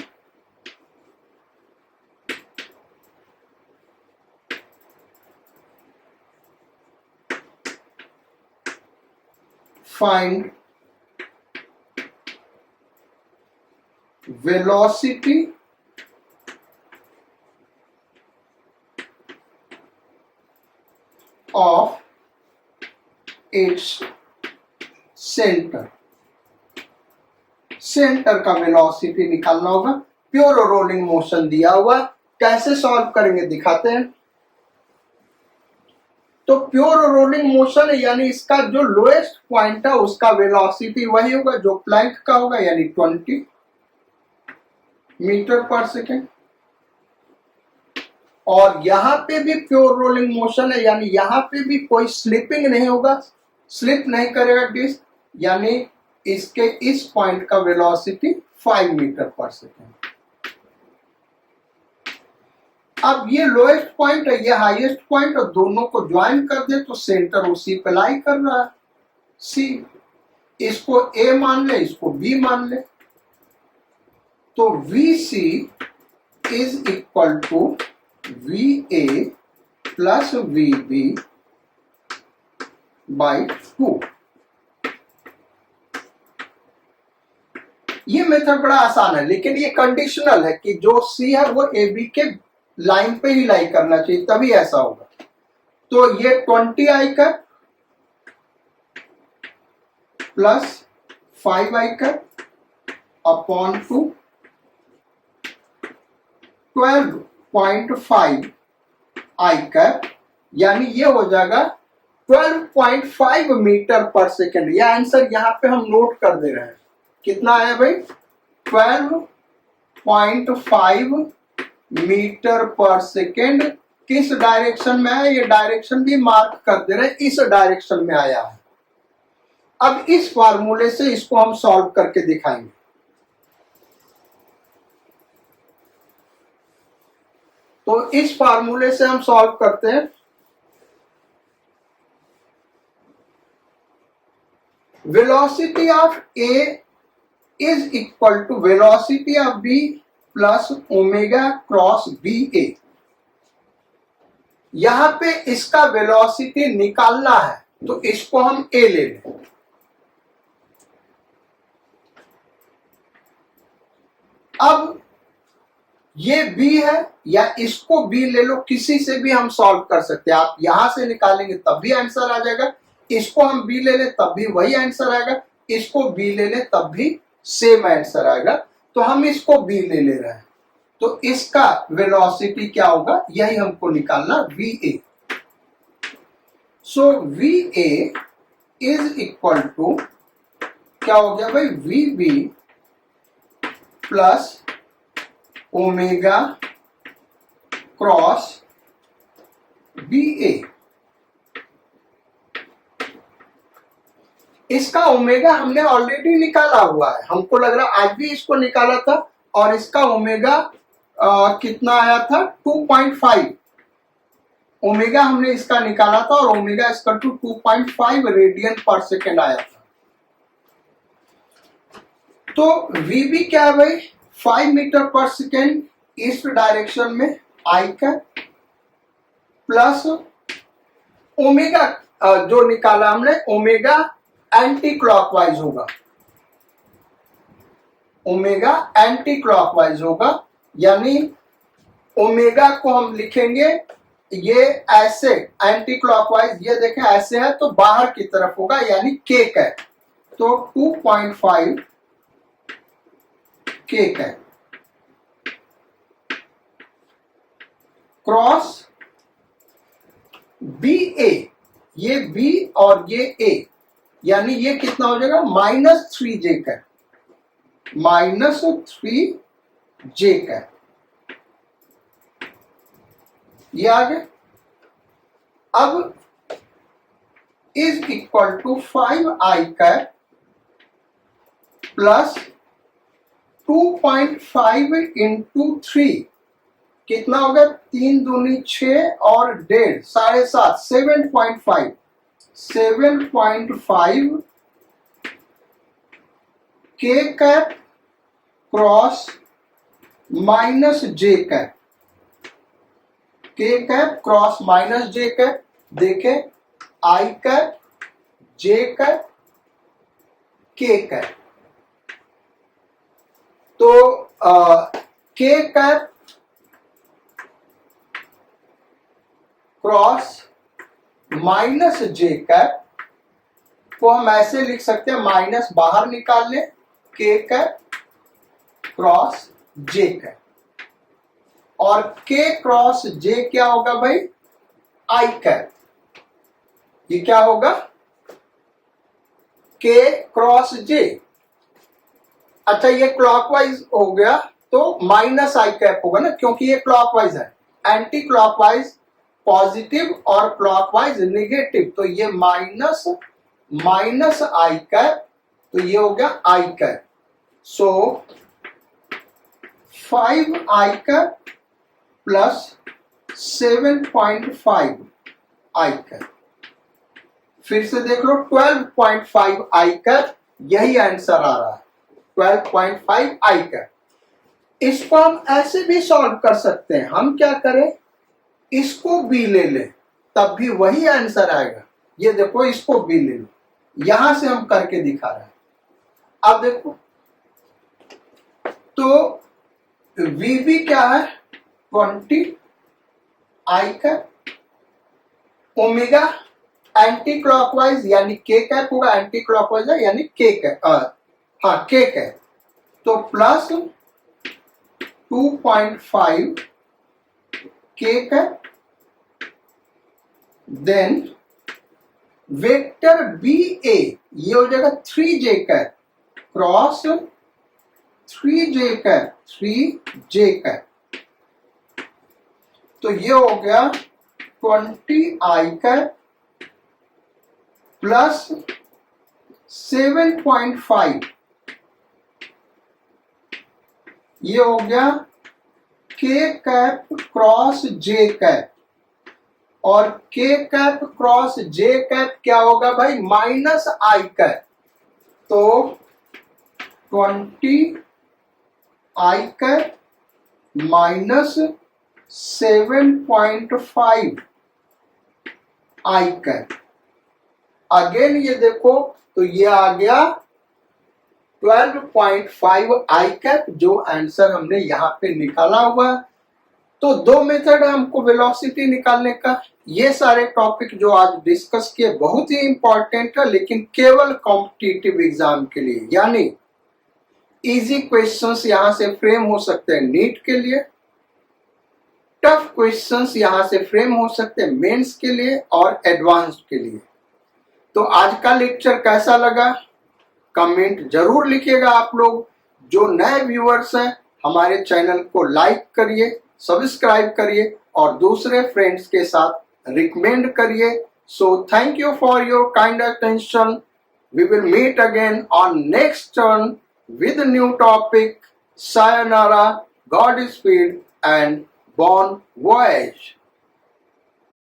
find velocity of its center। Centre का वेलोसिटी निकालना होगा। प्योर रोलिंग मोशन दिया हुआ, कैसे सॉल्व करेंगे दिखाते हैं। तो प्योर रोलिंग मोशन यानी इसका जो लोएस्ट पॉइंट है उसका वेलोसिटी वही होगा जो प्लैंक का होगा, यानी 20 मीटर पर सेकेंड। और यहां पे भी प्योर रोलिंग मोशन है, यानी यहां पे भी कोई स्लिपिंग नहीं होगा, स्लिप नहीं करेगा डिस्क, यानी इसके इस पॉइंट का वेलोसिटी 5 मीटर पर सेकेंड। अब ये लोएस्ट पॉइंट है, ये हाईएस्ट पॉइंट, और दोनों को ज्वाइन कर दे तो सेंटर उसी पे लाई कर रहा है, सी। इसको ए मान ले, इसको बी मान ले, तो VC is equal to VA plus VB by 2। ये मेथड बड़ा आसान है, लेकिन ये कंडीशनल है कि जो C है वो AB के लाइन पे ही लाई करना चाहिए, तभी ऐसा होगा। तो ये 20i का प्लस 5i का अपॉन 2 12.5 i का, यानी ये हो जाएगा 12.5 मीटर पर सेकेंड। यह आंसर यहां पे हम नोट कर दे रहे हैं। कितना आया भाई? 12.5 मीटर पर सेकेंड। किस डायरेक्शन में है, ये डायरेक्शन भी मार्क कर दे रहे हैं, इस डायरेक्शन में आया है। अब इस फार्मूले से इसको हम सॉल्व करके दिखाएंगे। तो इस फार्मूले से हम सॉल्व करते हैं। Velocity of A is equal to velocity of B plus omega cross B A. यहां पे इसका वेलोसिटी निकालना है, तो इसको हम ए ले लें। अब ये बी है, या इसको बी ले लो, किसी से भी हम सॉल्व कर सकते हैं। आप यहां से निकालेंगे तब भी आंसर आ जाएगा, इसको हम बी ले ले तब भी वही आंसर आएगा, इसको बी ले ले तब भी सेम आंसर आएगा। तो हम इसको बी ले ले रहे हैं, तो इसका वेलोसिटी क्या होगा, यही हमको निकालना, VA। So VA is equal to क्या हो गया भाई, VB plus omega cross BA। इसका ओमेगा हमने ऑलरेडी निकाला हुआ है, हमको लग रहा आज भी इसको निकाला था, और इसका ओमेगा कितना आया था, 2.5 ओमेगा हमने इसका निकाला था, और ओमेगा इसका 2.5 रेडियन पर सेकेंड आया था। तो VB क्या है भाई, 5 मीटर पर सेकेंड ईस्ट डायरेक्शन में I का, प्लस ओमेगा जो निकाला हमने, ओमेगा एंटी क्लॉकवाइज होगा, ओमेगा एंटी क्लॉकवाइज होगा, यानी ओमेगा को हम लिखेंगे ये ऐसे एंटी क्लॉकवाइज, ये देखें ऐसे है तो बाहर की तरफ होगा, यानी के का, तो 2.5 के का क्रॉस BA, ये B और ये A, यानी ये कितना हो जाएगा, -3J का, -3J का, ये आ गया। अब इज इक्वल टू 5i का प्लस 2.5 इंटू 3, कितना होगा, 3 दूनी 6 और 1.5 7.5 7.5 के कैप क्रॉस -J कैप, के कैप क्रॉस -J कैप। देखें I कैप, J कैप के कैप। तो के कैप क्रॉस माइनस जे कैप को हम ऐसे लिख सकते हैं, माइनस बाहर निकाल लें, के कैप क्रॉस जे कैप। और के क्रॉस जे क्या होगा भाई? आई कैप। ये क्या होगा? के क्रॉस जे। अच्छा, ये क्लॉकवाइज हो गया तो माइनस आई कैप होगा ना, क्योंकि ये क्लॉकवाइज है। एंटी क्लॉकवाइज पॉजिटिव और क्लॉकवाइज नेगेटिव, तो ये माइनस माइनस आई कैप, तो ये हो गया आई कैप। सो 5 आई कैप प्लस 7.5 आई कैप। फिर से देख लो, 12.5 आई कैप, यही आंसर आ रहा है, 12.5 आई कैप। इसको हम ऐसे भी सॉल्व कर सकते हैं। हम क्या करें, इसको बी ले लें, तब भी वही आंसर आएगा। ये देखो, इसको बी ले लो, यहां से हम करके दिखा रहे हैं। अब देखो, तो वीबी क्या है? 20 आई कैप। ओमेगा एंटी क्लॉकवाइज यानी के कैप होगा, एंटी क्लॉकवाइज है यानी के कैप, हाँ के कैप। तो प्लस 2.5 के कैप, देन वेक्टर बी ए, ये हो जाएगा 3j cap cross 3j cap, 3j cap. तो ये हो गया 20 आई कैप प्लस 7.5, ये हो गया के कैप क्रॉस जे कैप। और के कैप क्रॉस जे कैप क्या होगा भाई? माइनस आई कैप। तो 20 आई कैप माइनस 7.5 आई कैप। अगेन ये देखो, तो ये आ गया 12.5 आई कैप, जो आंसर हमने यहां पे निकाला हुआ। तो दो मेथड है हमको वेलोसिटी निकालने का। ये सारे टॉपिक जो आज डिस्कस किए बहुत ही इंपॉर्टेंट है, लेकिन केवल कॉम्पिटिटिव एग्जाम के लिए, यानी इजी क्वेश्चंस यहां से फ्रेम हो सकते हैं नीट के लिए, टफ क्वेश्चंस यहां से फ्रेम हो सकते हैं मेंस के लिए और एडवांस्ड के लिए। तो आज का लेक्चर कैसा लगा, कमेंट जरूर लिखिएगा आप लोग। जो नए व्यूअर्स हैं, हमारे चैनल को लाइक करिए, सब्सक्राइब करिए और दूसरे फ्रेंड्स के साथ रिकमेंड करिए। So thank you for your kind attention. We will meet again on next turn with a new topic. Sayonara, Godspeed and bon voyage.